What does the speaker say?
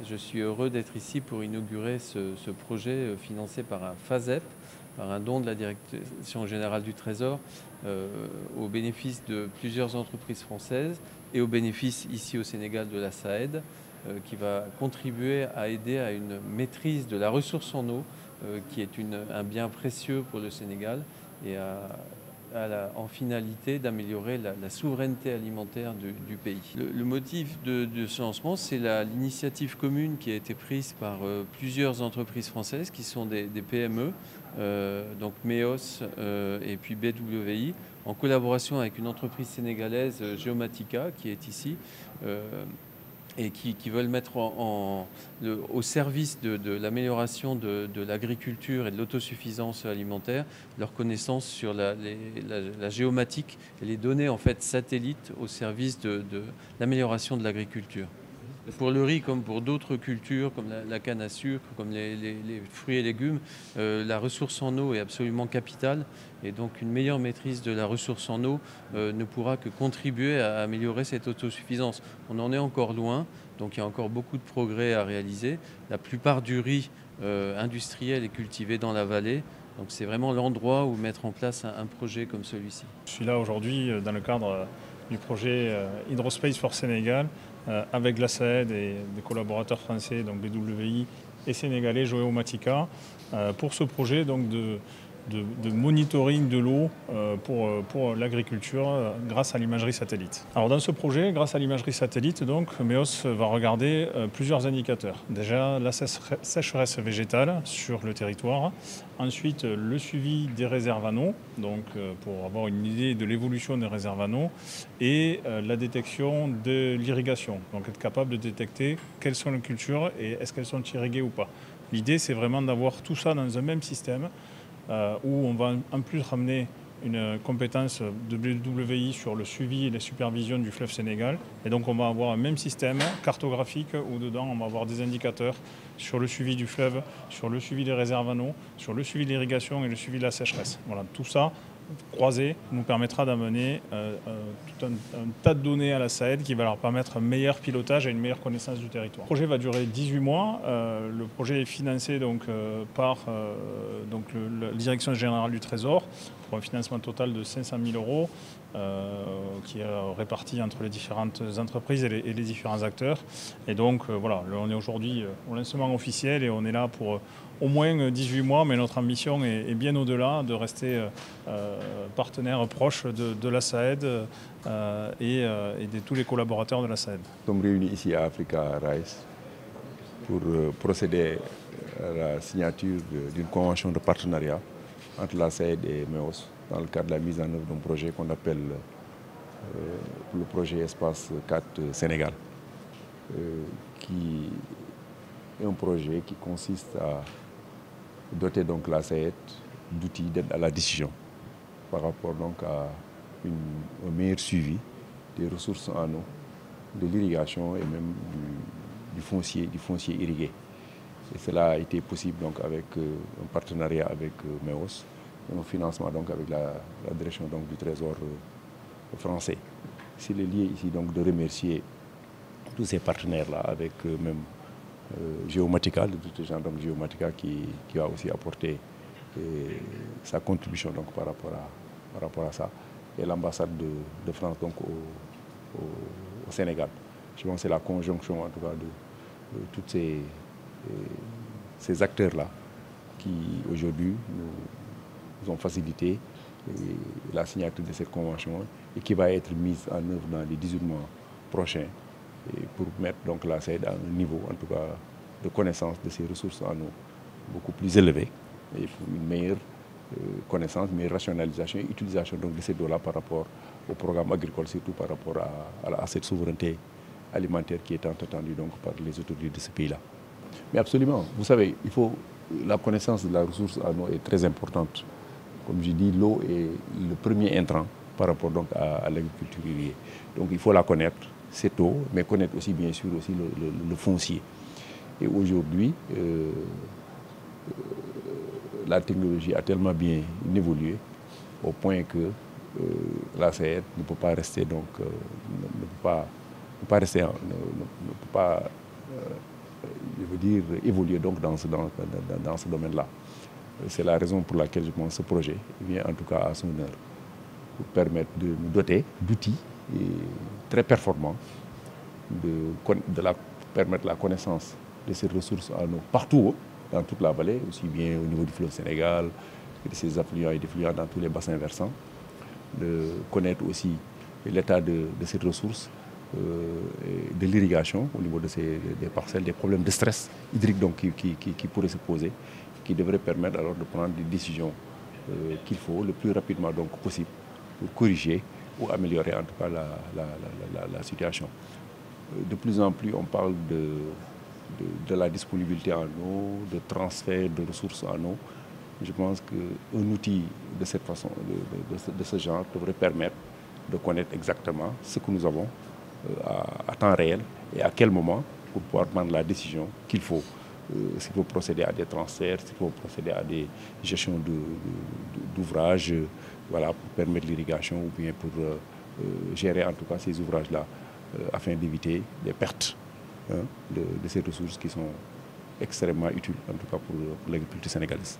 Je suis heureux d'être ici pour inaugurer ce projet financé par un FASEP, par un don de la Direction générale du Trésor, au bénéfice de plusieurs entreprises françaises et au bénéfice ici au Sénégal de la SAED, qui va contribuer à aider à une maîtrise de la ressource en eau, qui est un bien précieux pour le Sénégal, et en finalité d'améliorer la souveraineté alimentaire du pays. Le motif de ce lancement, c'est l'initiative commune qui a été prise par plusieurs entreprises françaises qui sont des PME, donc MEOS et puis BWI, en collaboration avec une entreprise sénégalaise, Geomatica, qui est ici, et qui veulent mettre au service de l'amélioration de l'agriculture et de l'autosuffisance alimentaire leurs connaissances sur la géomatique et les données en fait satellites au service de l'amélioration de l'agriculture. Pour le riz, comme pour d'autres cultures, comme la canne à sucre, comme les fruits et légumes, la ressource en eau est absolument capitale. Et donc une meilleure maîtrise de la ressource en eau ne pourra que contribuer à améliorer cette autosuffisance. On en est encore loin, donc il y a encore beaucoup de progrès à réaliser. La plupart du riz industriel est cultivé dans la vallée. Donc c'est vraiment l'endroit où mettre en place un projet comme celui-ci. Je suis là aujourd'hui dans le cadre du projet Hydrospace for Sénégal avec la SAED et des collaborateurs français, donc BWI et sénégalais Geomatica, pour ce projet donc, de monitoring de l'eau pour l'agriculture grâce à l'imagerie satellite. Alors dans ce projet, grâce à l'imagerie satellite, donc, MEOS va regarder plusieurs indicateurs. Déjà la sécheresse végétale sur le territoire, ensuite le suivi des réserves en eau, donc pour avoir une idée de l'évolution des réserves en eau, et la détection de l'irrigation, donc être capable de détecter quelles sont les cultures et est-ce qu'elles sont irriguées ou pas. L'idée c'est vraiment d'avoir tout ça dans un même système, où on va en plus ramener une compétence de BWI sur le suivi et la supervision du fleuve Sénégal. Et donc on va avoir un même système cartographique où dedans on va avoir des indicateurs sur le suivi du fleuve, sur le suivi des réserves en eau, sur le suivi de l'irrigation et le suivi de la sécheresse. Voilà, tout ça croisé nous permettra d'amener tout un tas de données à la SAED qui va leur permettre un meilleur pilotage et une meilleure connaissance du territoire. Le projet va durer 18 mois. Le projet est financé donc, par la Direction générale du Trésor pour un financement total de 500 000 € qui est réparti entre les différentes entreprises et les différents acteurs. Et donc voilà, on est aujourd'hui au lancement officiel et on est là pour au moins 18 mois, mais notre ambition est bien au-delà, de rester partenaire proche de la SAED et de tous les collaborateurs de la SAED. Nous sommes réunis ici à Africa Rice pour procéder à la signature d'une convention de partenariat entre la SAED et MEOS dans le cadre de la mise en œuvre d'un projet qu'on appelle le projet Espace 4 Sénégal, qui est un projet qui consiste à doter donc la SAED d'outils d'aide à la décision par rapport donc à un meilleur suivi des ressources en eau, de l'irrigation et même du foncier irrigué. Et cela a été possible donc avec un partenariat avec MEOS et un financement donc avec la direction donc du Trésor français. C'est lié ici donc de remercier tous ces partenaires-là avec même Geomatica, le dirigeant donc Geomatica qui a aussi apporté sa contribution donc par rapport à ça, et l'ambassade de France donc au Sénégal. Je pense que c'est la conjonction en tout cas de tous ces acteurs-là qui aujourd'hui nous ont facilité la signature de cette convention et qui va être mise en œuvre dans les 18 mois prochains pour mettre donc la SAED à un niveau en tout cas de connaissance de ces ressources en eau beaucoup plus élevé et pour une meilleure connaissance, meilleure rationalisation et utilisation donc de ces eaux-là par rapport au programme agricole, surtout par rapport à cette souveraineté alimentaire qui est tant attendue donc par les autorités de ce pays-là. Mais absolument, vous savez, la connaissance de la ressource en eau est très importante. Comme je dis, l'eau est le premier intrant par rapport donc à l'agriculture irriguée. Donc il faut la connaître, cette eau, mais connaître aussi bien sûr aussi le foncier. Et aujourd'hui, la technologie a tellement bien évolué au point que la SAED ne peut pas rester je veux dire, évoluer donc dans ce domaine-là. C'est la raison pour laquelle je pense que ce projet vient en tout cas à son heure, pour permettre de nous doter d'outils très performants, permettre la connaissance de ces ressources en eau partout, dans toute la vallée, aussi bien au niveau du fleuve Sénégal, de ses affluents et défluents dans tous les bassins versants, de connaître aussi l'état de ces ressources, de l'irrigation au niveau des parcelles, des problèmes de stress hydrique donc, qui pourraient se poser, qui devraient permettre alors de prendre des décisions qu'il faut le plus rapidement donc possible pour corriger ou améliorer en tout cas la situation. De plus en plus, on parle de la disponibilité en eau, de transfert de ressources en eau. Je pense qu'un outil de cette façon, de ce genre, devrait permettre de connaître exactement ce que nous avons à temps réel et à quel moment pour pouvoir prendre la décision qu'il faut. S'il faut procéder à des transferts, s'il faut procéder à des gestions d'ouvrages, voilà, pour permettre l'irrigation ou bien pour gérer en tout cas ces ouvrages-là afin d'éviter des pertes de ces ressources qui sont extrêmement utiles, en tout cas pour l'agriculture sénégalaise.